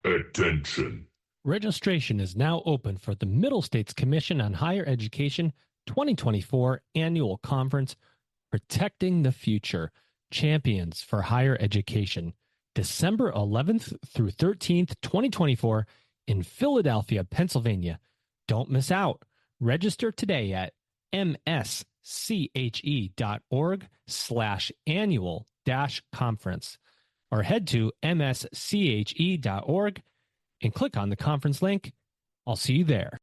Attention. Registration is now open for the Middle States Commission on Higher Education 2024 Annual Conference, Protecting the Future, Champions for Higher Education, December 11th through 13th, 2024 in Philadelphia, Pennsylvania. Don't miss out. Register today at msche.org/annual-conference or head to msche.org and click on the conference link. I'll see you there.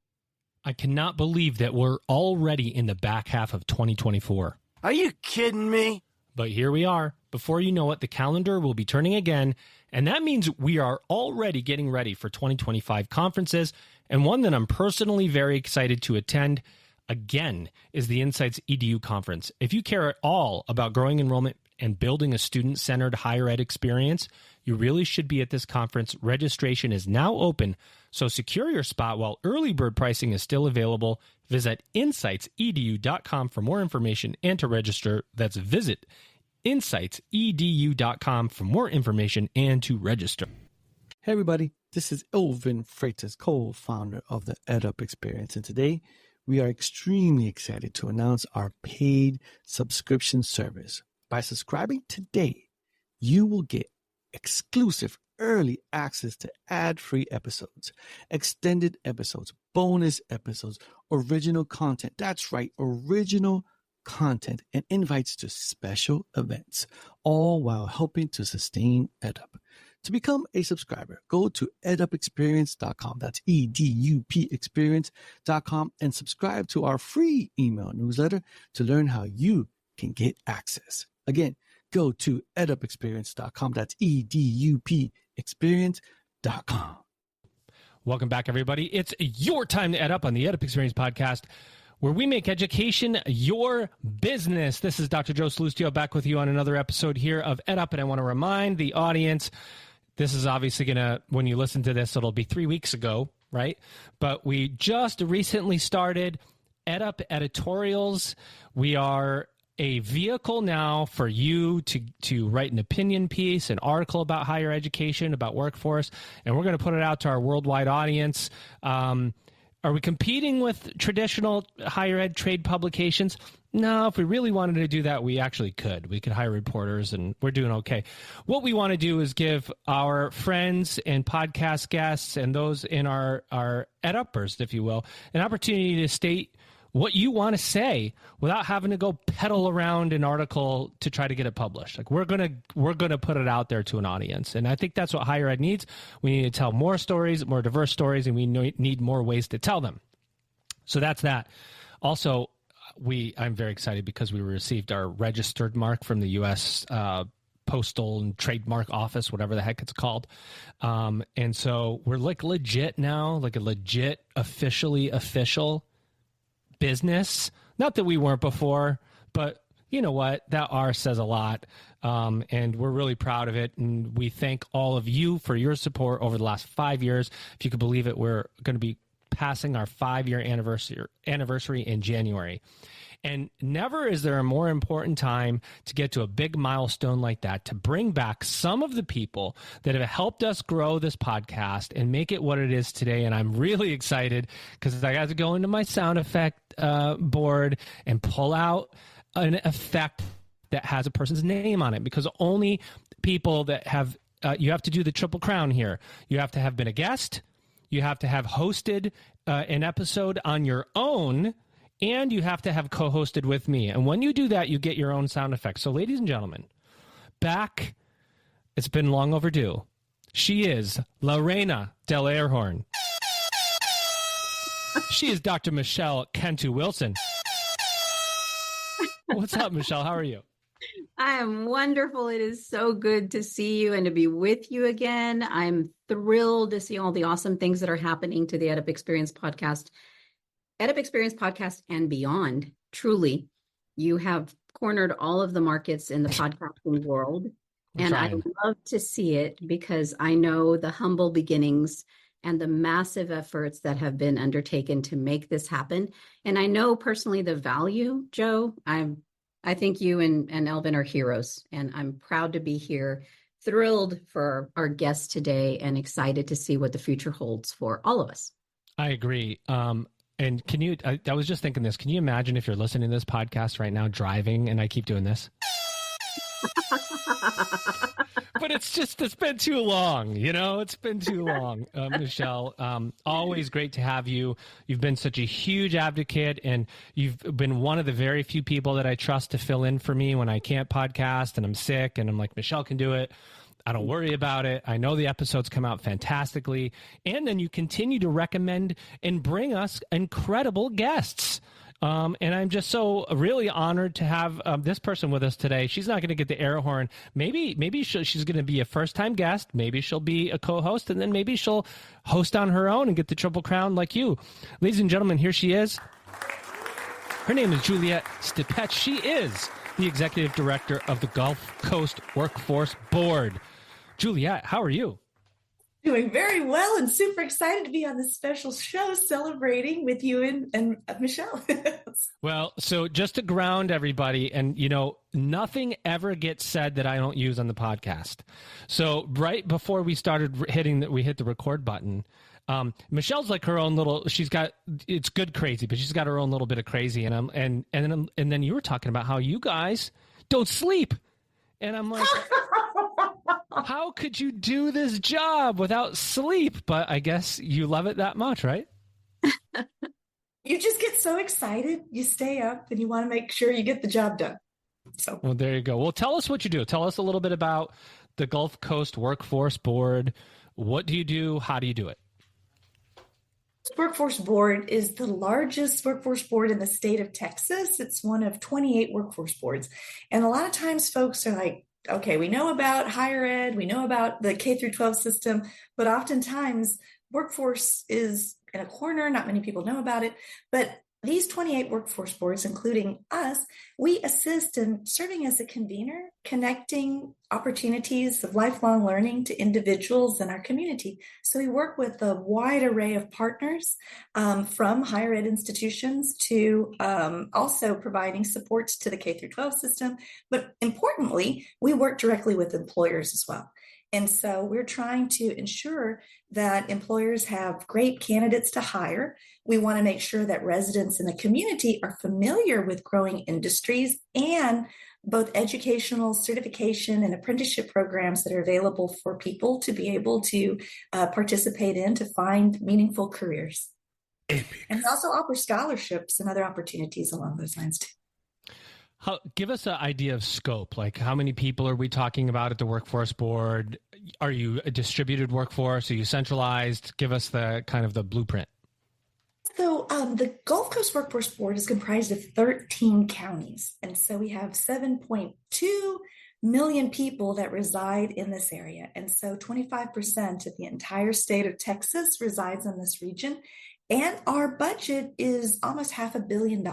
I cannot believe that we're already in the back half of 2024. Are you kidding me? But here we are. Before you know it, the calendar will be turning again, and that means we are already getting ready for 2025 conferences, and one that I'm personally very excited to attend again is the Insights EDU Conference. If you care at all about growing enrollment and building a student-centered higher ed experience, you really should be at this conference. Registration is now open, so secure your spot while early bird pricing is still available. Visit insightsedu.com for more information and to register. That's visit insightsedu.com for more information and to register. Hey everybody, this is Elvin Freitas, co-founder of the EdUp Experience, and today we are extremely excited to announce our paid subscription service. By subscribing today, you will get exclusive early access to ad-free episodes, extended episodes, bonus episodes, original content. That's right, original content, and invites to special events, all while helping to sustain EdUp. To become a subscriber, go to edupexperience.com. That's EDUP experience.com and subscribe to our free email newsletter to learn how you can get access. Again, go to edupexperience.com. That's EDUP experience.com. Welcome back, everybody. It's your time to Ed Up on the EdUp Experience podcast, where we make education your business. This is Dr. Joe Salustio back with you on another episode here of Ed Up, and I want to remind the audience, this is obviously going to, when you listen to this, it'll be 3 weeks ago, right? But we just recently started Ed Up Editorials. We are a vehicle now for you to write an opinion piece, an article about higher education, about workforce, and we're going to put it out to our worldwide audience. Are we competing with traditional higher ed trade publications? No, if we really wanted to do that, we actually could. We could hire reporters, and we're doing okay. What we want to do is give our friends and podcast guests and those in our EdUppers, if you will, an opportunity to state what you want to say without having to go peddle around an article to try to get it published. Like we're gonna put it out there to an audience, and I think that's what higher ed needs. We need to tell more stories, more diverse stories, and we need more ways to tell them. So that's that. Also, I'm very excited because we received our registered mark from the U.S. Postal and Trademark Office, whatever the heck it's called. And so we're like legit now, like a legit official business. Not that we weren't before, but you know what? That R says a lot. And we're really proud of it. And we thank all of you for your support over the last 5 years. If you could believe it, we're going to be passing our 5-year anniversary in January. And never is there a more important time to get to a big milestone like that, to bring back some of the people that have helped us grow this podcast and make it what it is today. And I'm really excited because I got to go into my sound effect board and pull out an effect that has a person's name on it, because only people that have, you have to do the triple crown here. You have to have been a guest, you have to have hosted an episode on your own, and you have to have co-hosted with me. And when you do that, you get your own sound effects. So ladies and gentlemen, back, it's been long overdue. She is Lorena Del Airhorn. She is Dr. Michelle Cantu Wilson. What's up, Michelle? How are you? I am wonderful. It is so good to see you and to be with you again. I'm thrilled to see all the awesome things that are happening to the EdUp Experience podcast. EdUp Experience podcast and beyond. Truly, you have cornered all of the markets in the podcasting world. And I love to see it because I know the humble beginnings and the massive efforts that have been undertaken to make this happen. And I know personally the value, Joe. I think you and Elvin are heroes, and I'm proud to be here thrilled for our guest today and excited to see what the future holds for all of us. I agree. And I was just thinking this, can you imagine if you're listening to this podcast right now driving and I keep doing this? But it's been too long, it's been too long. Michelle, always great to have you. You've been such a huge advocate, and you've been one of the very few people that I trust to fill in for me when I can't podcast and I'm sick, and I'm like, Michelle can do it. I don't worry about it. I know the episodes come out fantastically. And then you continue to recommend and bring us incredible guests. And I'm just so really honored to have this person with us today. She's not going to get the air horn. Maybe she's going to be a first-time guest. Maybe she'll be a co-host, and then maybe she'll host on her own and get the Triple Crown like you. Ladies and gentlemen, here she is. Her name is Juliette Stipeche. She is the executive director of the Gulf Coast Workforce Board. Juliette, how are you? Doing very well and super excited to be on this special show celebrating with you and Michelle. Well, so just to ground everybody, and nothing ever gets said that I don't use on the podcast. So right before we started we hit the record button. Michelle's like her own little. It's good crazy, but she's got her own little bit of crazy. And then you were talking about how you guys don't sleep, and I'm like. How could you do this job without sleep? But I guess you love it that much, right? You just get so excited. You stay up and you want to make sure you get the job done. So, well, there you go. Well, tell us what you do. Tell us a little bit about the Gulf Coast Workforce Board. What do you do? How do you do it? Workforce Board is the largest workforce board in the state of Texas. It's one of 28 workforce boards. And a lot of times folks are like, okay, we know about higher ed, we know about the K through 12 system, but oftentimes workforce is in a corner. Not many people know about it, but these 28 workforce boards, including us, we assist in serving as a convener, connecting opportunities of lifelong learning to individuals in our community. So we work with a wide array of partners, from higher ed institutions to also providing supports to the K through 12 system. But importantly, we work directly with employers as well. And so we're trying to ensure that employers have great candidates to hire. We want to make sure that residents in the community are familiar with growing industries and both educational certification and apprenticeship programs that are available for people to be able to participate in to find meaningful careers. Epic. And we also offer scholarships and other opportunities along those lines too. Give us an idea of scope. Like, how many people are we talking about at the workforce board? Are you a distributed workforce? Are you centralized? Give us the kind of the blueprint. So the Gulf Coast Workforce Board is comprised of 13 counties. And so we have 7.2 million people that reside in this area. And so 25% of the entire state of Texas resides in this region. And our budget is almost $500 million.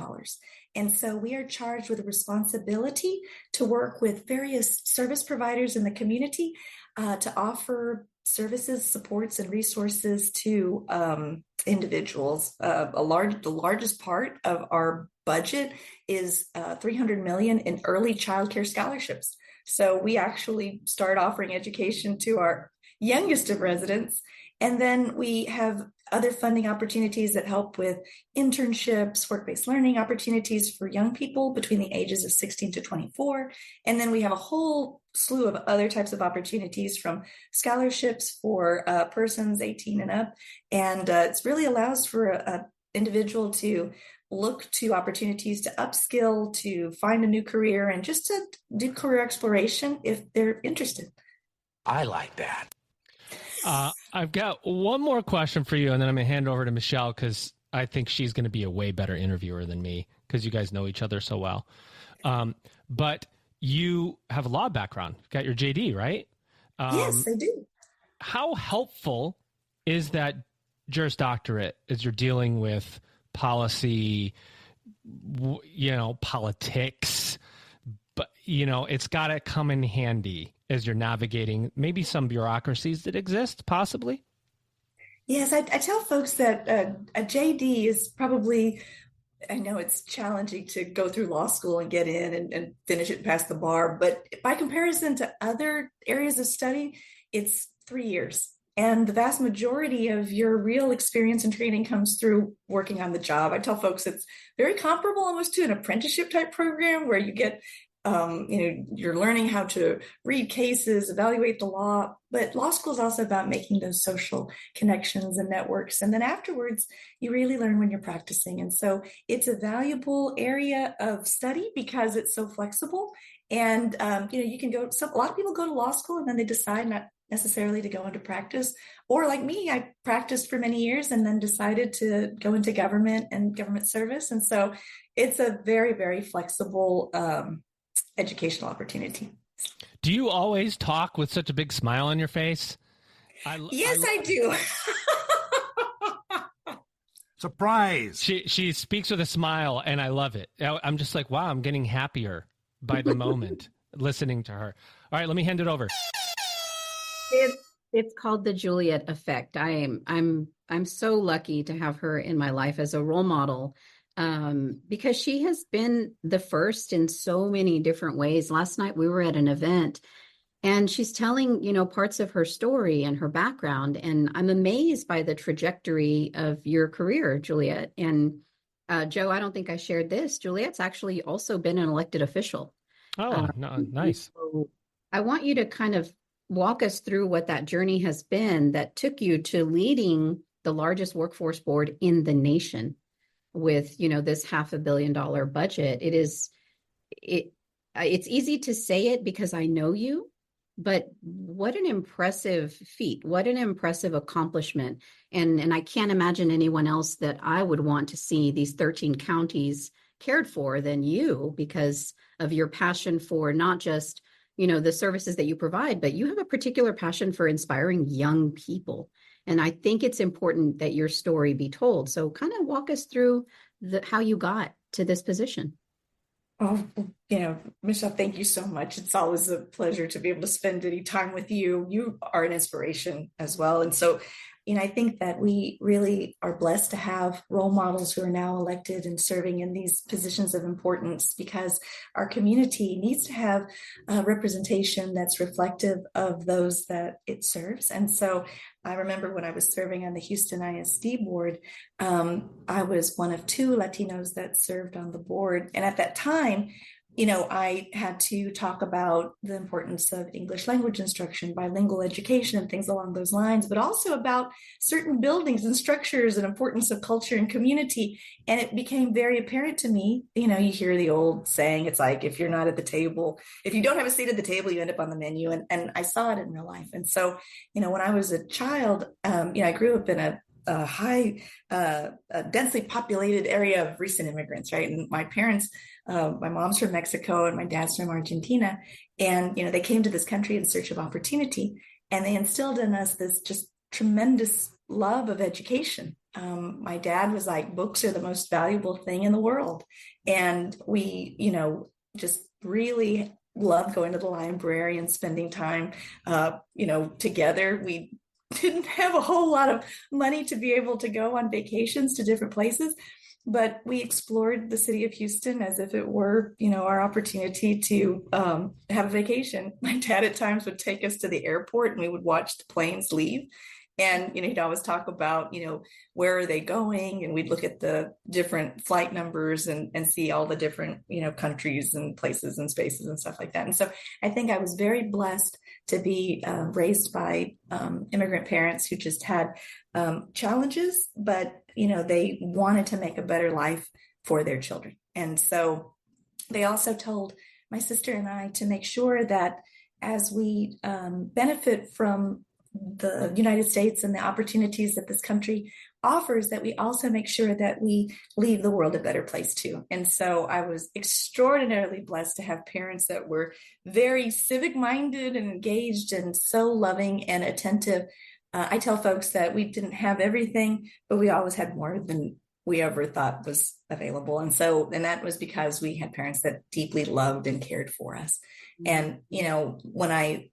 And so we are charged with a responsibility to work with various service providers in the community to offer services, supports, and resources to individuals. The largest part of our budget is $300 million in early childcare scholarships. So we actually start offering education to our youngest of residents. And then we have other funding opportunities that help with internships, work-based learning opportunities for young people between the ages of 16 to 24. And then we have a whole slew of other types of opportunities, from scholarships for persons 18 and up. And it really allows for an individual to look to opportunities to upskill, to find a new career, and just to do career exploration if they're interested. I like that. I've got one more question for you, and then I'm going to hand over to Michelle, because I think she's going to be a way better interviewer than me, because you guys know each other so well. But you have a law background. You've got your JD, right? Yes, I do. How helpful is that Juris Doctorate as you're dealing with policy, politics? But, it's got to come in handy as you're navigating maybe some bureaucracies that exist, possibly? Yes, I tell folks that a JD is probably I know it's challenging to go through law school and get in and finish it past the bar, but by comparison to other areas of study, it's 3 years. And the vast majority of your real experience and training comes through working on the job. I tell folks it's very comparable almost to an apprenticeship type program where you get, you're learning how to read cases, evaluate the law, but law school is also about making those social connections and networks. And then afterwards, you really learn when you're practicing. And so it's a valuable area of study because it's so flexible. And, you can go, a lot of people go to law school and then they decide not necessarily to go into practice, or like me, I practiced for many years and then decided to go into government and government service. And so it's a very, very flexible educational opportunity. Do you always talk with such a big smile on your face? Yes, I do. Surprise. She speaks with a smile, and I love it. I'm just like, wow, I'm getting happier by the moment listening to her. All right, let me hand it over. It's called the Juliet effect. I'm so lucky to have her in my life as a role model, because she has been the first in so many different ways. Last night we were at an event and she's telling, parts of her story and her background. And I'm amazed by the trajectory of your career, Juliette. And Joe, I don't think I shared this. Juliette's actually also been an elected official. Oh, no, nice. So I want you to kind of walk us through what that journey has been that took you to leading the largest workforce board in the nation with, this $500 million budget. It's easy to say it because I know you, but what an impressive feat, what an impressive accomplishment. And I can't imagine anyone else that I would want to see these 13 counties cared for than you, because of your passion for not just the services that you provide, but you have a particular passion for inspiring young people. And I think it's important that your story be told. So kind of walk us through how you got to this position. Oh, Michelle, thank you so much. It's always a pleasure to be able to spend any time with you. You are an inspiration as well. And so, I think that we really are blessed to have role models who are now elected and serving in these positions of importance, because our community needs to have a representation that's reflective of those that it serves. And so I remember when I was serving on the Houston ISD board, I was one of 2 Latinos that served on the board. And at that time, I had to talk about the importance of English language instruction, bilingual education, and things along those lines, but also about certain buildings and structures and importance of culture and community. And it became very apparent to me, you hear the old saying, it's like, if you're not at the table, if you don't have a seat at the table, you end up on the menu. And I saw it in real life. And so, when I was a child, I grew up in a high, densely populated area of recent immigrants, right? And my parents, my mom's from Mexico and my dad's from Argentina. And, they came to this country in search of opportunity, and they instilled in us this just tremendous love of education. My dad was like, books are the most valuable thing in the world. And we, just really loved going to the library and spending time, together. We didn't have a whole lot of money to be able to go on vacations to different places, but we explored the city of Houston as if it were, our opportunity to have a vacation. My dad at times would take us to the airport and we would watch the planes leave. And, he'd always talk about, where are they going? And we'd look at the different flight numbers and see all the different, countries and places and spaces and stuff like that. And so I think I was very blessed to be raised by immigrant parents who just had challenges, but, they wanted to make a better life for their children. And so they also told my sister and I to make sure that as we benefit from the United States and the opportunities that this country offers, that we also make sure that we leave the world a better place too. And so I was extraordinarily blessed to have parents that were very civic minded and engaged and so loving and attentive. I tell folks that we didn't have everything, but we always had more than we ever thought was available. And that was because we had parents that deeply loved and cared for us. And, when I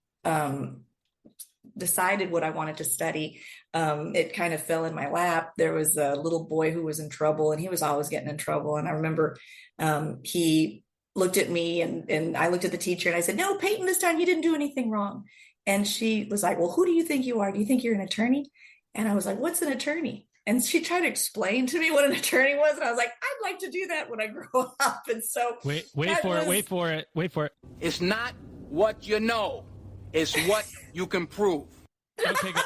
decided what I wanted to study, it kind of fell in my lap. There was a little boy who was in trouble, and he was always getting in trouble. And I remember he looked at me, and I looked at the teacher, and I said, "No, Peyton, this time he didn't do anything wrong." And she was like, "Well, who do you think you are? Do you think you're an attorney?" And I was like, "What's an attorney?" And she tried to explain to me what an attorney was. And I was like, "I'd like to do that when I grow up." And so wait for it. It's not what you know, it's what you can prove. Okay, good.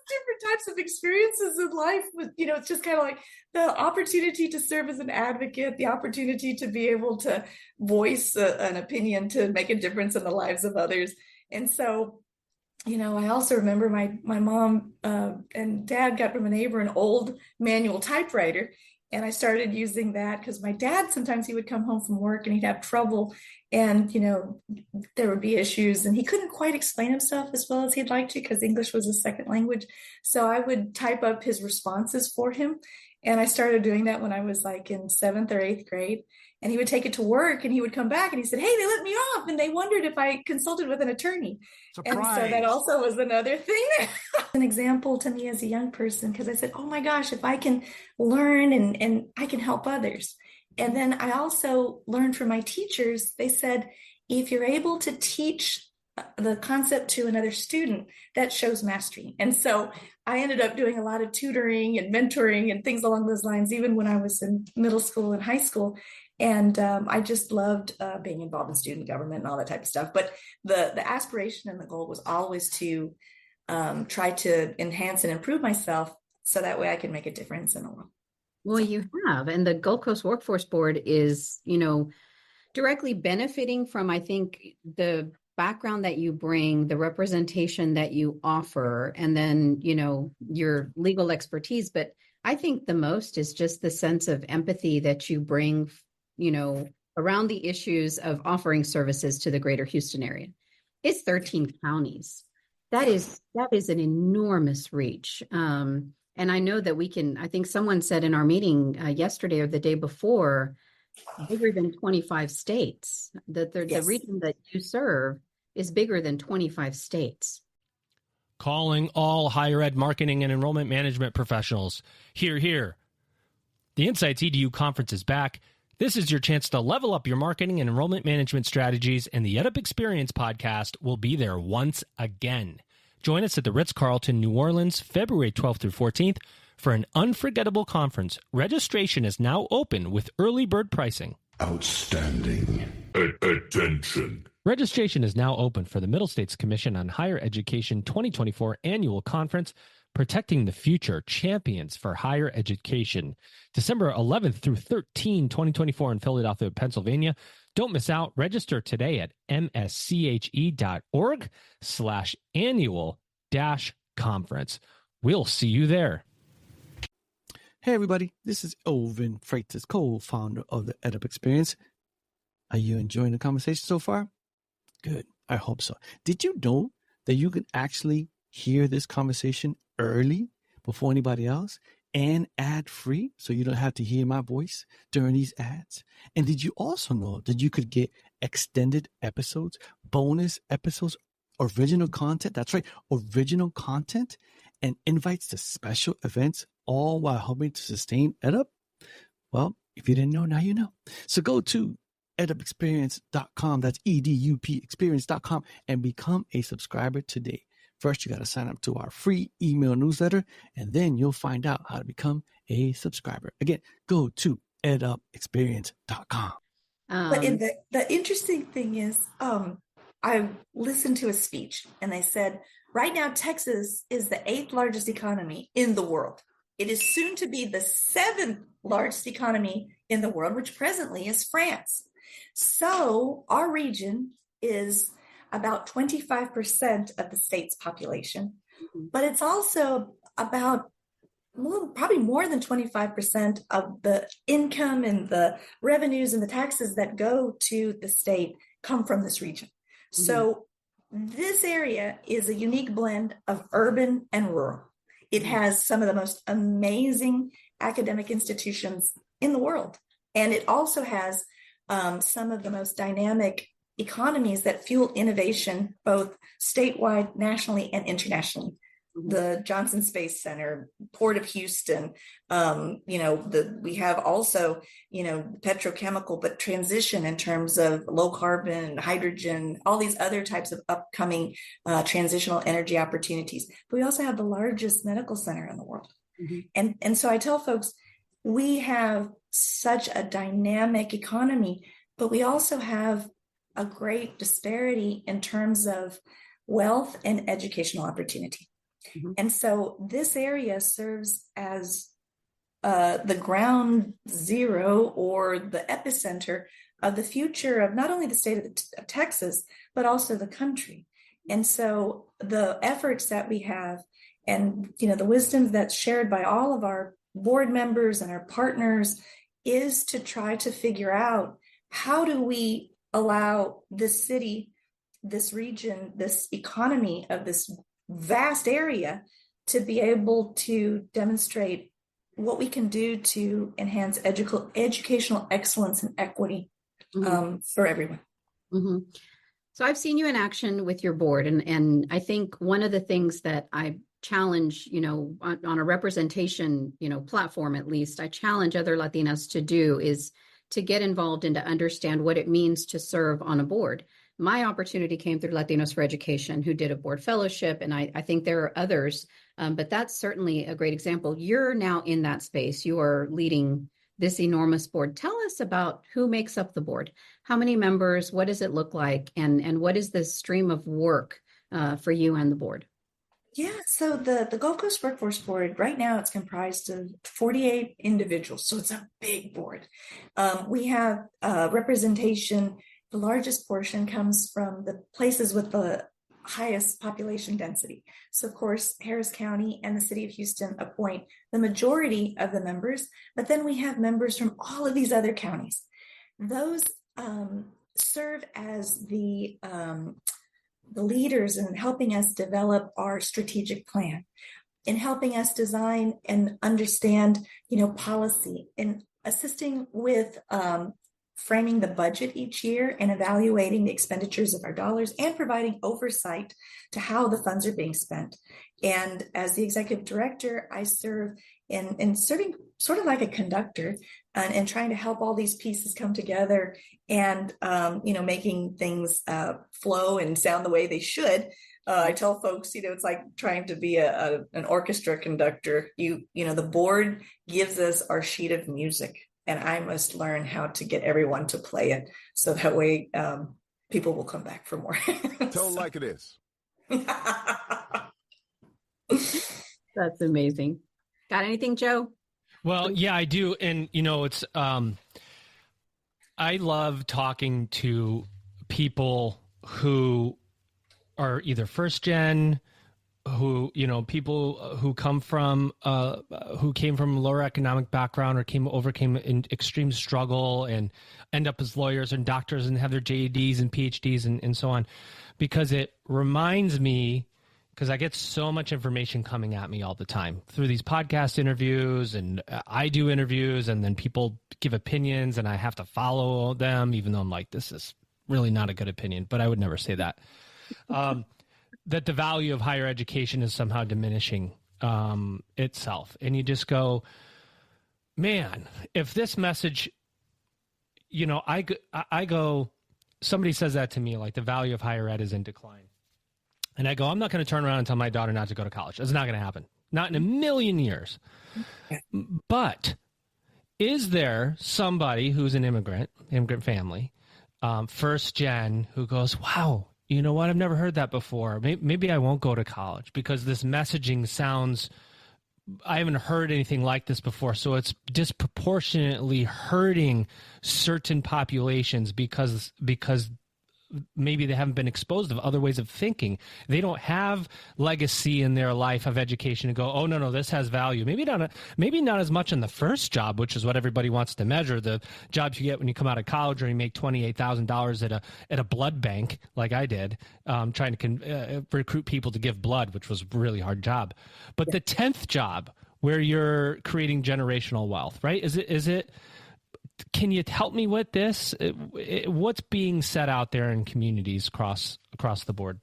Different types of experiences in life with, it's just kind of like the opportunity to serve as an advocate, the opportunity to be able to voice an opinion to make a difference in the lives of others. And so, I also remember my mom and dad got from a neighbor an old manual typewriter. And I started using that because my dad, sometimes he would come home from work and he'd have trouble, and, there would be issues, and he couldn't quite explain himself as well as he'd like to because English was a second language. So I would type up his responses for him. And I started doing that when I was like in 7th or 8th grade. And he would take it to work, and he would come back and he said, "Hey, they let me off." And they wondered if I consulted with an attorney. Surprise. And so that also was another thing. An example to me as a young person, because I said, "Oh my gosh, if I can learn and I can help others." And then I also learned from my teachers, they said, if you're able to teach the concept to another student, that shows mastery. And so I ended up doing a lot of tutoring and mentoring and things along those lines, even when I was in middle school and high school. And I just loved being involved in student government and all that type of stuff. But the aspiration and the goal was always to try to enhance and improve myself so that way I can make a difference in the world. Well, you have. And the Gulf Coast Workforce Board is, directly benefiting from, I think, the background that you bring, the representation that you offer, and then, your legal expertise. But I think the most is just the sense of empathy that you bring, around the issues of offering services to the greater Houston area. It's 13 counties. That is an enormous reach. And I know that I think someone said in our meeting yesterday or the day before, bigger than 25 states, that the region that you serve is bigger than 25 states. Calling all higher ed marketing and enrollment management professionals. Hear, hear. The Insights EDU conference is back. This is your chance to level up your marketing and enrollment management strategies, and the EdUp Experience podcast will be there once again. Join us at the Ritz-Carlton, New Orleans, February 12th through 14th for an unforgettable conference. Registration is now open with early bird pricing. Outstanding. Attention. Registration is now open for the Middle States Commission on Higher Education 2024 Annual Conference, Protecting the Future, Champions for Higher Education, December 11th through 13, 2024 in Philadelphia, Pennsylvania. Don't miss out. Register today at msche.org/annual-conference. We'll see you there. Hey, everybody. This is Elvin Freitas, co-founder of the EdUp Experience. Are you enjoying the conversation so far? Good. I hope so. Did you know that you can actually hear this conversation early before anybody else and ad free, so you don't have to hear my voice during these ads? And did you also know that you could get extended episodes, bonus episodes, original content? That's right, original content and invites to special events, all while helping to sustain EdUp? Well, if you didn't know, now you know. So go to edupexperience.com, that's EDUP experience.com, and become a subscriber today. First, you got to sign up to our free email newsletter, and then you'll find out how to become a subscriber. Again, go to edupexperience.com. But the interesting thing is, I listened to a speech, and they said, right now, Texas is the 8th largest economy in the world. It is soon to be the 7th largest economy in the world, which presently is France. So our region is about 25% of the state's population, but it's also about probably more than 25% of the income and the revenues and the taxes that go to the state come from this region. Mm-hmm. So this area is a unique blend of urban and rural. It has some of the most amazing academic institutions in the world. And it also has some of the most dynamic economies that fuel innovation, both statewide, nationally, and internationally. The Johnson Space Center, Port of Houston, we have also, petrochemical, but transition in terms of low carbon, hydrogen, all these other types of upcoming transitional energy opportunities. But we also have the largest medical center in the world. And so I tell folks, we have such a dynamic economy, but we also have a great disparity in terms of wealth and educational opportunity. And so this area serves as the ground zero or the epicenter of the future of not only the state of Texas, but also the country. And so the efforts that we have and, the wisdom that's shared by all of our board members and our partners is to try to figure out, how do we allow this city, this region, this economy of this vast area to be able to demonstrate what we can do to enhance educational excellence and equity for everyone. So I've seen you in action with your board, and I think one of the things that I challenge, on a representation, platform, at least, I challenge other Latinas to do is to get involved and to understand what it means to serve on a board. My opportunity came through Latinos for Education, who did a board fellowship, and I think there are others, but that's certainly a great example. You're now in that space. You are leading this enormous board. Tell us about who makes up the board. How many members? What does it look like? And what is the stream of work for you and the board? Yeah, so the Gulf Coast Workforce Board, right now it's comprised of 48 individuals, so it's a big board. We have representation. The largest portion comes from the places with the highest population density. So, of course, Harris County and the city of Houston appoint the majority of the members, but then we have members from all of these other counties. Those serve as the leaders in helping us develop our strategic plan, in helping us design and understand, policy, in assisting with framing the budget each year and evaluating the expenditures of our dollars and providing oversight to how the funds are being spent. And as the executive director, I serve in serving sort of like a conductor and trying to help all these pieces come together and, making things flow and sound the way they should. I tell folks, it's like trying to be an orchestra conductor. The board gives us our sheet of music, and I must learn how to get everyone to play it. So that way people will come back for more. Tell like it is. That's amazing. Got anything, Joe? Well, yeah, I do. And, it's, I love talking to people who are either first gen, who, people who came from lower economic background or overcame in extreme struggle and end up as lawyers and doctors and have their JDs and PhDs and so on, because it reminds me, because I get so much information coming at me all the time through these podcast interviews, and I do interviews, and then people give opinions and I have to follow them, even though I'm like, this is really not a good opinion, but I would never say that. That the value of higher education is somehow diminishing itself. And you just go, man, if this message, I go, somebody says that to me, like the value of higher ed is in decline. And I go, I'm not going to turn around and tell my daughter not to go to college. That's not going to happen. Not in a million years. But is there somebody who's an immigrant family, first gen, who goes, wow, you know what? I've never heard that before. Maybe I won't go to college because this messaging sounds, I haven't heard anything like this before. So it's disproportionately hurting certain populations because maybe they haven't been exposed to other ways of thinking. They don't have legacy in their life of education to go, oh, no, this has value. Maybe not as much in the first job, which is what everybody wants to measure, the jobs you get when you come out of college or you make $28,000 at a blood bank, like I did, trying to recruit people to give blood, which was a really hard job. But the 10th job where you're creating generational wealth, right? can you help me with this? What's being said out there in communities across the board?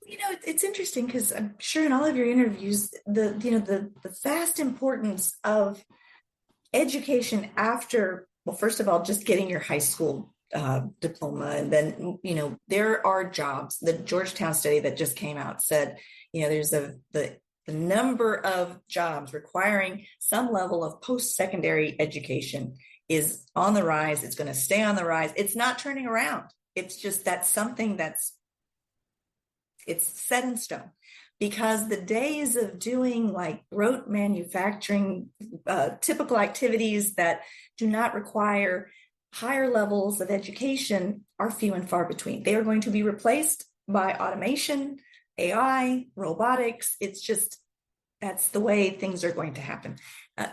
It's interesting because I'm sure in all of your interviews, the vast importance of education after, well, first of all, just getting your high school diploma. And then, there are jobs. The Georgetown study that just came out said, there's the number of jobs requiring some level of post-secondary education is on the rise. It's going to stay on the rise. It's not turning around. It's just that's something it's set in stone, because the days of doing like rote manufacturing, typical activities that do not require higher levels of education are few and far between. They are going to be replaced by automation, AI, robotics. It's just, that's the way things are going to happen.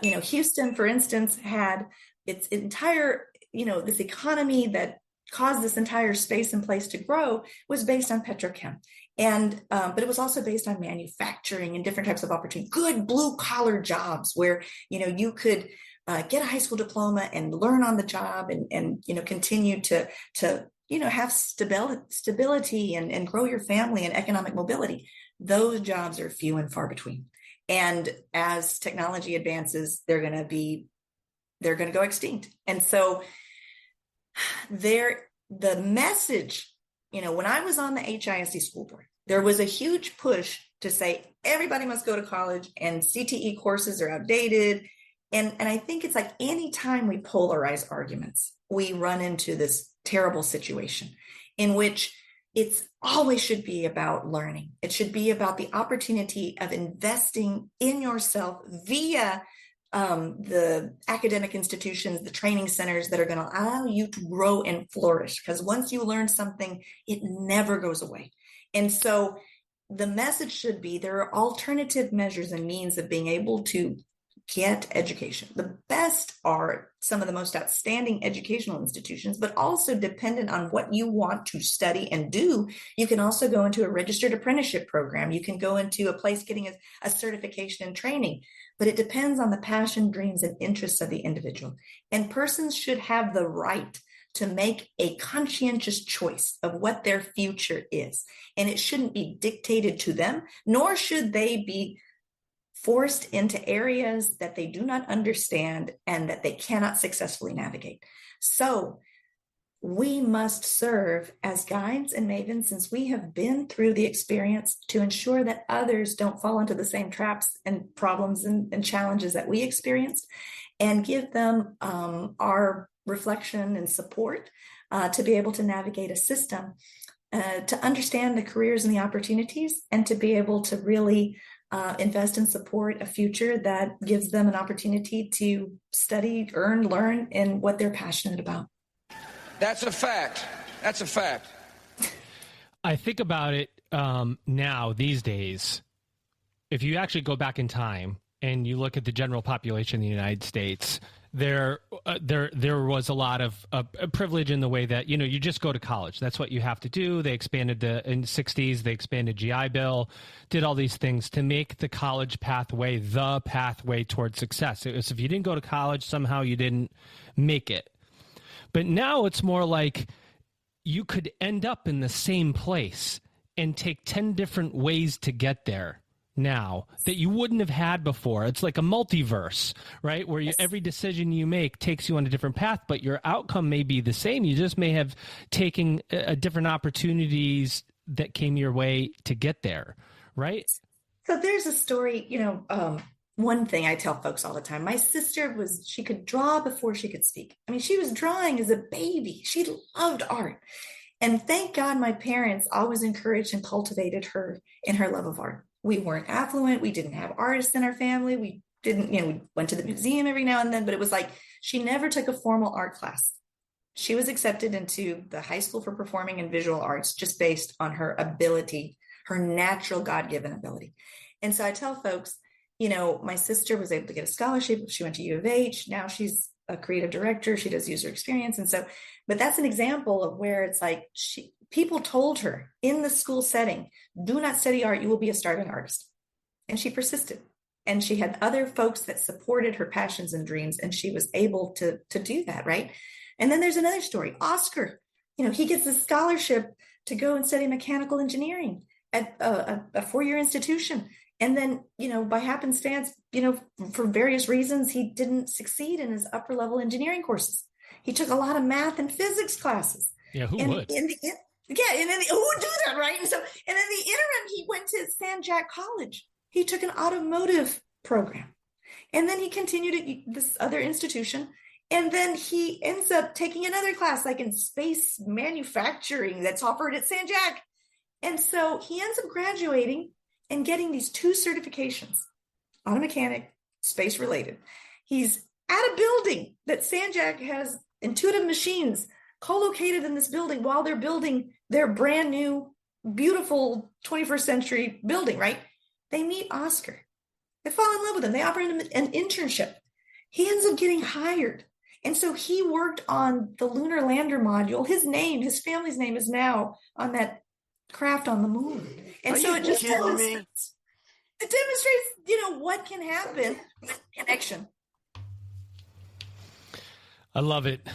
Houston, for instance, had its entire, this economy that caused this entire space and place to grow was based on petrochem. And, but it was also based on manufacturing and different types of opportunity, good blue collar jobs where, you could get a high school diploma and learn on the job and continue to have stability and grow your family and economic mobility. Those jobs are few and far between. And as technology advances, they're going to go extinct. And so the message, when I was on the HISD school board, there was a huge push to say everybody must go to college and CTE courses are outdated. And I think it's like anytime we polarize arguments, we run into this terrible situation in which it's always should be about learning. It should be about the opportunity of investing in yourself via the academic institutions, the training centers that are going to allow you to grow and flourish. Because once you learn something, it never goes away. And so the message should be there are alternative measures and means of being able to get education. The best are some of the most outstanding educational institutions, but also dependent on what you want to study and do. You can also go into a registered apprenticeship program. You can go into a place getting a certification and training, but it depends on the passion, dreams, and interests of the individual. And persons should have the right to make a conscientious choice of what their future is. And it shouldn't be dictated to them, nor should they be forced into areas that they do not understand and that they cannot successfully navigate. So we must serve as guides and mavens, since we have been through the experience, to ensure that others don't fall into the same traps and problems and challenges that we experienced, and give them our reflection and support to be able to navigate a system, to understand the careers and the opportunities, and to be able to really invest and support a future that gives them an opportunity to study, earn, learn in what they're passionate about. That's a fact. That's a fact. I think about it now, these days, if you actually go back in time and you look at the general population in the United States, there was a lot of privilege in the way that, you just go to college. That's what you have to do. They expanded in the 60s, they expanded GI Bill, did all these things to make the college pathway the pathway towards success. It was, if you didn't go to college, somehow you didn't make it. But now it's more like you could end up in the same place and take 10 different ways to get there now that you wouldn't have had before. It's like a multiverse, right? Where every decision you make takes you on a different path, but your outcome may be the same. You just may have taken different opportunities that came your way to get there, right? So there's a story, one thing I tell folks all the time, my sister she could draw before she could speak. I mean, she was drawing as a baby. She loved art. And thank God my parents always encouraged and cultivated her in her love of art. We weren't affluent. We didn't have artists in our family. We didn't, we went to the museum every now and then, but it was like, she never took a formal art class. She was accepted into the High School for Performing and Visual Arts just based on her ability, her natural God-given ability. And so I tell folks, my sister was able to get a scholarship. She went to U of H. Now she's a creative director. She does user experience. And so, but that's an example of where it's like people told her in the school setting, do not study art, you will be a starving artist. And she persisted. and she had other folks that supported her passions and dreams, and she was able to do that, right? And then there's another story. Oscar, he gets a scholarship to go and study mechanical engineering at a four-year institution. And then, by happenstance, for various reasons, he didn't succeed in his upper level engineering courses. He took a lot of math and physics classes. Yeah, who would? Who would do that, right? And in the interim, he went to San Jack College. He took an automotive program. And then he continued at this other institution. And then he ends up taking another class, like in space manufacturing, that's offered at San Jack. And so he ends up graduating and getting these 2 certifications, auto mechanic, space related. He's at a building that San Jack has Intuitive Machines co-located in this building while they're building their brand new, beautiful 21st century building, right? They meet Oscar. They fall in love with him. They offer him an internship. He ends up getting hired. And so he worked on the lunar lander module. His family's name is now on that craft on the moon. And so it just demonstrates, what can happen with connection. I love it.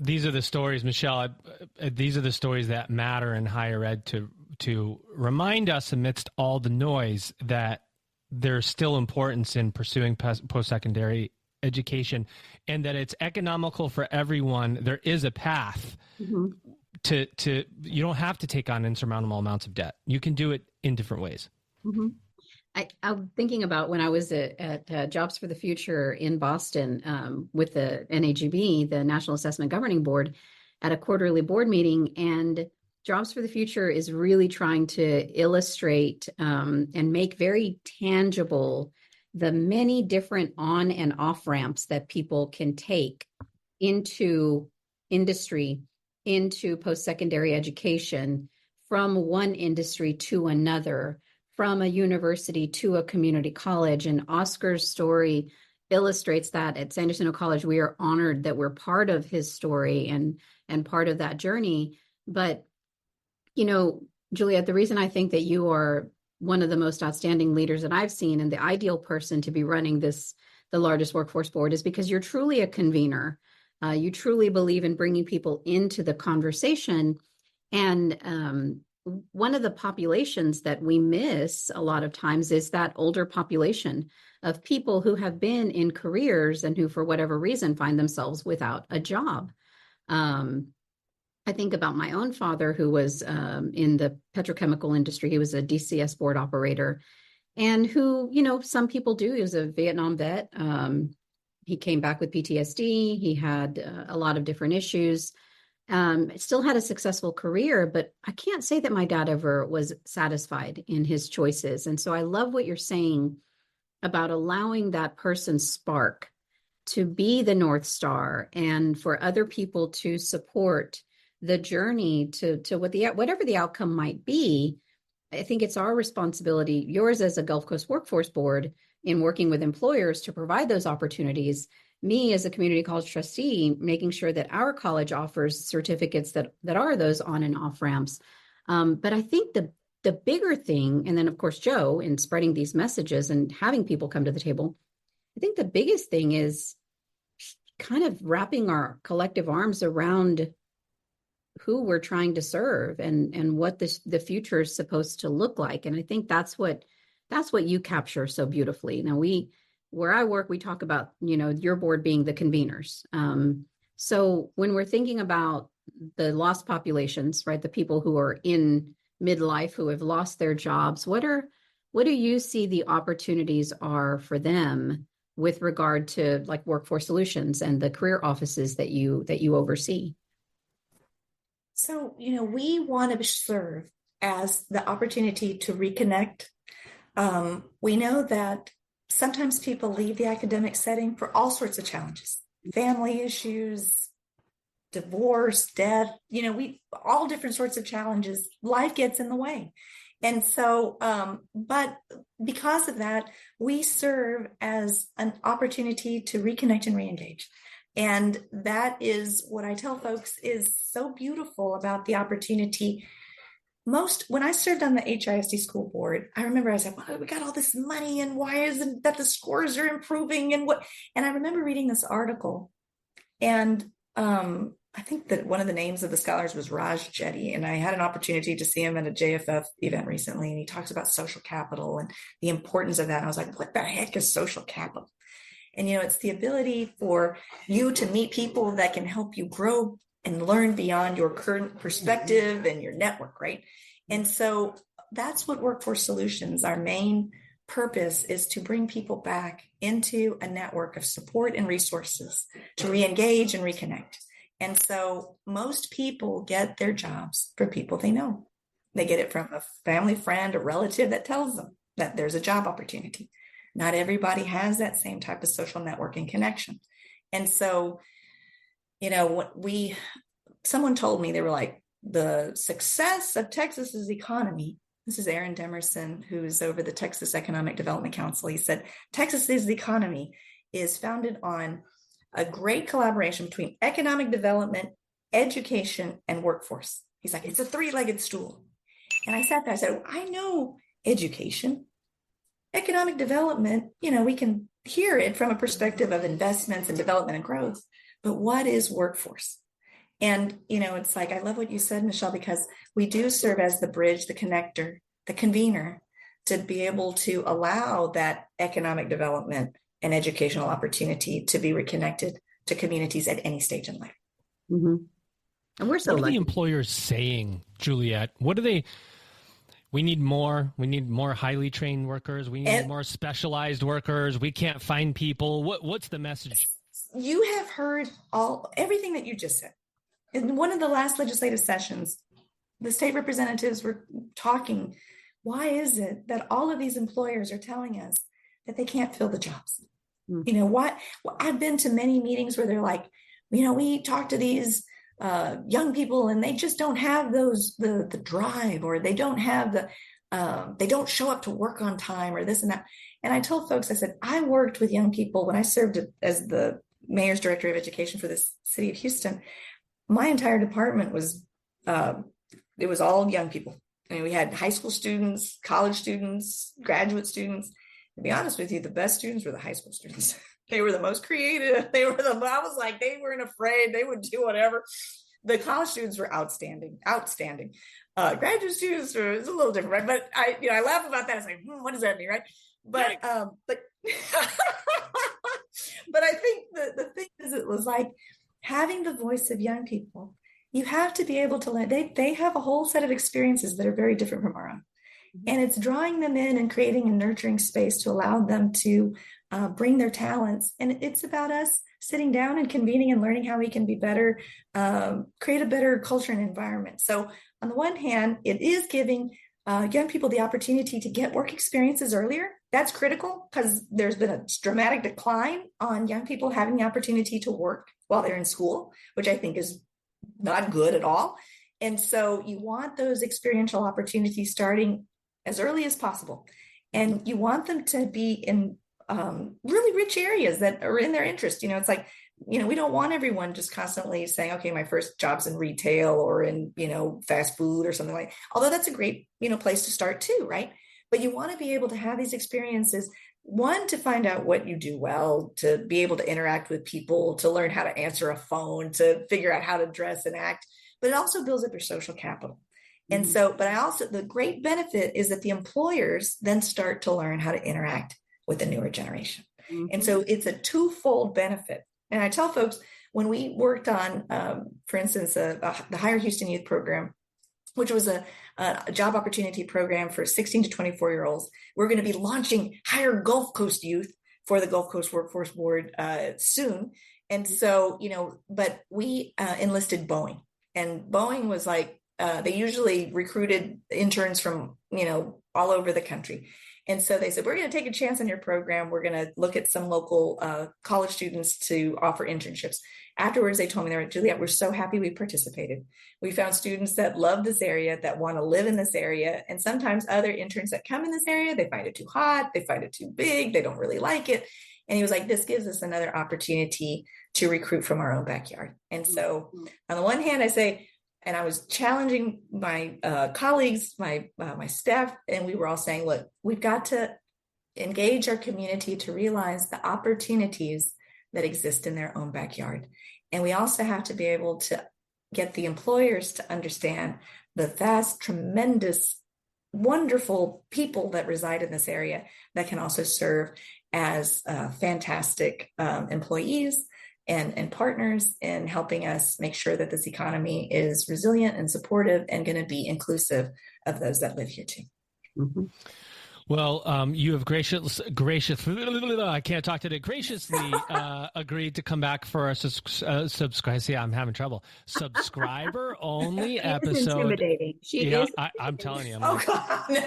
These are the stories, Michelle. These are the stories that matter in higher ed to remind us, amidst all the noise, that there's still importance in pursuing post-secondary education, and that it's economical for everyone. There is a path to you don't have to take on insurmountable amounts of debt. You can do it in different ways. Mm-hmm. I'm thinking about when I was at Jobs for the Future in Boston with the NAGB, the National Assessment Governing Board, at a quarterly board meeting. And Jobs for the Future is really trying to illustrate and make very tangible the many different on and off ramps that people can take into industry, into post-secondary education, from one industry to another, from a university to a community college. And Oscar's story illustrates that. At San Jacinto College, we are honored that we're part of his story and part of that journey. But, Juliette, the reason I think that you are one of the most outstanding leaders that I've seen and the ideal person to be running the largest workforce board is because you're truly a convener. You truly believe in bringing people into the conversation. And one of the populations that we miss a lot of times is that older population of people who have been in careers and who, for whatever reason, find themselves without a job. I think about my own father, who was in the petrochemical industry. He was a DCS board operator, and who, some people do. He was a Vietnam vet. He came back with PTSD. He had a lot of different issues. Still had a successful career, but I can't say that my dad ever was satisfied in his choices. And so I love what you're saying about allowing that person's spark to be the North Star, and for other people to support the journey to whatever the outcome might be. I think it's our responsibility, yours as a Gulf Coast Workforce Board, in working with employers to provide those opportunities. Me as a community college trustee, making sure that our college offers certificates that are those on and off ramps. But I think the bigger thing, and then of course, Joe, in spreading these messages and having people come to the table, I think the biggest thing is kind of wrapping our collective arms around who we're trying to serve and what the future is supposed to look like. And I think that's what you capture so beautifully. Now, where I work, we talk about, your board being the conveners. So when we're thinking about the lost populations, right, the people who are in midlife, who have lost their jobs, what do you see the opportunities are for them with regard to like Workforce Solutions and the career offices that you oversee? So, we want to serve as the opportunity to reconnect. We know that sometimes people leave the academic setting for all sorts of challenges, family issues, divorce, death, all different sorts of challenges. Life gets in the way. And so, but because of that, we serve as an opportunity to reconnect and reengage. And that is what I tell folks is so beautiful about the opportunity when I served on the HISD school board, I remember I was like, well, we got all this money and why isn't that the scores are improving and what? And I remember reading this article, and I think that one of the names of the scholars was Raj Jetty, and I had an opportunity to see him at a JFF event recently, and he talks about social capital and the importance of that. And I was like, what the heck is social capital? And, it's the ability for you to meet people that can help you grow and learn beyond your current perspective and your network, right? And so that's what Workforce Solutions, our main purpose, is to bring people back into a network of support and resources to re-engage and reconnect. And so most people get their jobs from people they know. They get it from a family friend, a relative that tells them that there's a job opportunity. Not everybody has that same type of social networking connection. And so, someone told me, they were like, the success of Texas's economy, this is Aaron Demerson, who's over the Texas Economic Development Council. He said, Texas's economy is founded on a great collaboration between economic development, education, and workforce. He's like, it's a three-legged stool. And I sat there, I said, well, I know education, economic development, we can hear it from a perspective of investments and development and growth, but what is workforce? And, it's like, I love what you said, Michelle, because we do serve as the bridge, the connector, the convener to be able to allow that economic development and educational opportunity to be reconnected to communities at any stage in life. Mm-hmm. And we're so lucky. What are the lucky. employers saying, Juliette? What do they... We need more highly trained workers. We need more specialized workers. We can't find people. What's the message? You have heard everything that you just said. In one of the last legislative sessions, the state representatives were talking, why is it that all of these employers are telling us that they can't fill the jobs? Why? Well, I've been to many meetings where they're like, we talk to these young people and they just don't have the drive, or they don't have they don't show up to work on time, or this and that. And I told folks, I said, I worked with young people when I served as the mayor's director of education for the city of Houston. My entire department was, it was all young people. I mean, we had high school students, college students, graduate students. To be honest with you, the best students were the high school students. They were the most creative. I was like, they weren't afraid. They would do whatever. The college students were outstanding. Graduate students were, it's a little different, right? But I laugh about that. It's like, what does that mean, right? But but I think the thing is, it was like having the voice of young people. You have to be able to learn. They have a whole set of experiences that are very different from our own. And it's drawing them in and creating a nurturing space to allow them to bring their talents. And it's about us sitting down and convening and learning how we can be better, create a better culture and environment. So on the one hand, it is giving young people the opportunity to get work experiences earlier. That's critical because there's been a dramatic decline on young people having the opportunity to work while they're in school, which I think is not good at all. And so you want those experiential opportunities starting as early as possible. And you want them to be in really rich areas that are in their interest. It's like, we don't want everyone just constantly saying, okay, my first job's in retail or in, fast food or something like that. Although that's a great, place to start too, right? But you want to be able to have these experiences, one, to find out what you do well, to be able to interact with people, to learn how to answer a phone, to figure out how to dress and act, but it also builds up your social capital. And so, the great benefit is that the employers then start to learn how to interact with the newer generation. Mm-hmm. And so it's a twofold benefit. And I tell folks, when we worked on, for instance, the Higher Houston Youth Program, which was a job opportunity program for 16 to 24-year-olds, we're going to be launching Higher Gulf Coast Youth for the Gulf Coast Workforce Board soon. And so, but we enlisted Boeing. And Boeing was like, they usually recruited interns from, all over the country. And so they said, we're going to take a chance on your program. We're going to look at some local college students to offer internships. Afterwards, they told me, they're like, Juliette, we're so happy we participated. We found students that love this area, that want to live in this area. And sometimes other interns that come in this area, they find it too hot, they find it too big, they don't really like it. And he was like, this gives us another opportunity to recruit from our own backyard. And so on the one hand, I say, And I was challenging my colleagues, my staff, and we were all saying, look, we've got to engage our community to realize the opportunities that exist in their own backyard. And we also have to be able to get the employers to understand the vast, tremendous, wonderful people that reside in this area that can also serve as fantastic employees and partners in helping us make sure that this economy is resilient and supportive and going to be inclusive of those that live here too. Mm-hmm. Well, you have I can't talk today, graciously agreed to come back for a subscribe. See, I'm having trouble. Subscriber only episode. Intimidating. I'm telling you. God.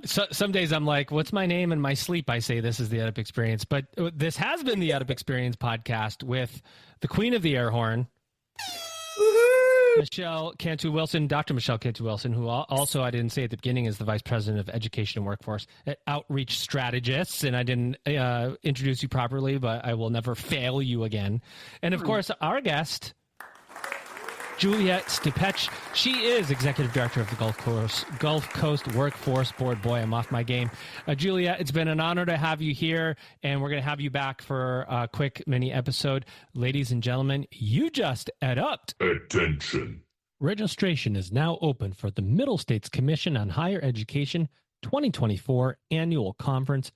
Some days I'm like, what's my name? In my sleep, I say this is the EdUp Experience. But this has been the EdUp Experience podcast with the queen of the air horn, Michelle Cantu-Wilson, Dr. Michelle Cantu-Wilson, who also, I didn't say at the beginning, is the Vice President of Education and Workforce Outreach Strategist. And I didn't introduce you properly, but I will never fail you again. And of course, our guest, Juliette Stipeche. She is Executive Director of the Gulf Coast Workforce Board. Boy, I'm off my game. Juliette, it's been an honor to have you here, and we're going to have you back for a quick mini episode. Ladies and gentlemen, you just EdUp'd. Attention. Registration is now open for the Middle States Commission on Higher Education 2024 Annual Conference,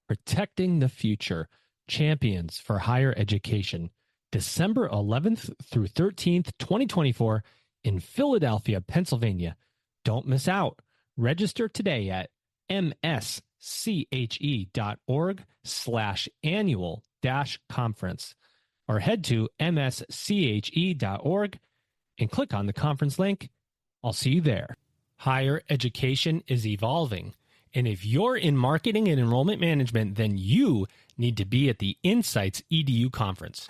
Protecting the Future, Champions for Higher Education, December 11th through 13th, 2024 in Philadelphia, Pennsylvania. Don't miss out. Register today at msche.org/annual-conference or head to msche.org and click on the conference link. I'll see you there. Higher education is evolving. And if you're in marketing and enrollment management, then you need to be at the Insights EDU conference.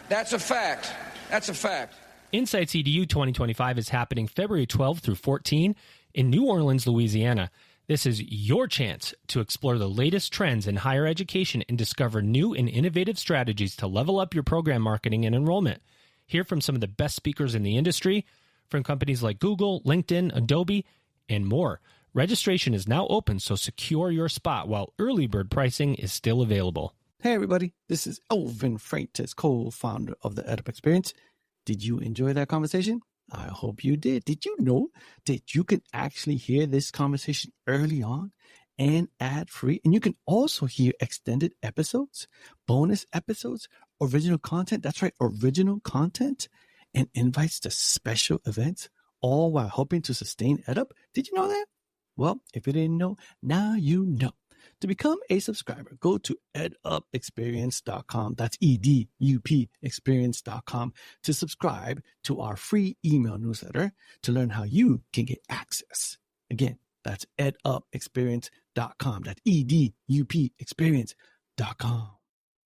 That's a fact. That's a fact. Insights EDU 2025 is happening February 12 through 14 in New Orleans, Louisiana. This is your chance to explore the latest trends in higher education and discover new and innovative strategies to level up your program marketing and enrollment. Hear from some of the best speakers in the industry, from companies like Google, LinkedIn, Adobe, and more. Registration is now open, so secure your spot while early bird pricing is still available. Hey everybody, this is Elvin Freitas, co-founder of the EdUp Experience. Did you enjoy that conversation? I hope you did. Did you know that you can actually hear this conversation early on and ad-free? And you can also hear extended episodes, bonus episodes, original content. That's right, original content and invites to special events, all while helping to sustain EdUp. Did you know that? Well, if you didn't know, now you know. To become a subscriber, go to edupexperience.com. That's EDUP experience.com to subscribe to our free email newsletter to learn how you can get access. Again, that's edupexperience.com. That's EDUP experience.com.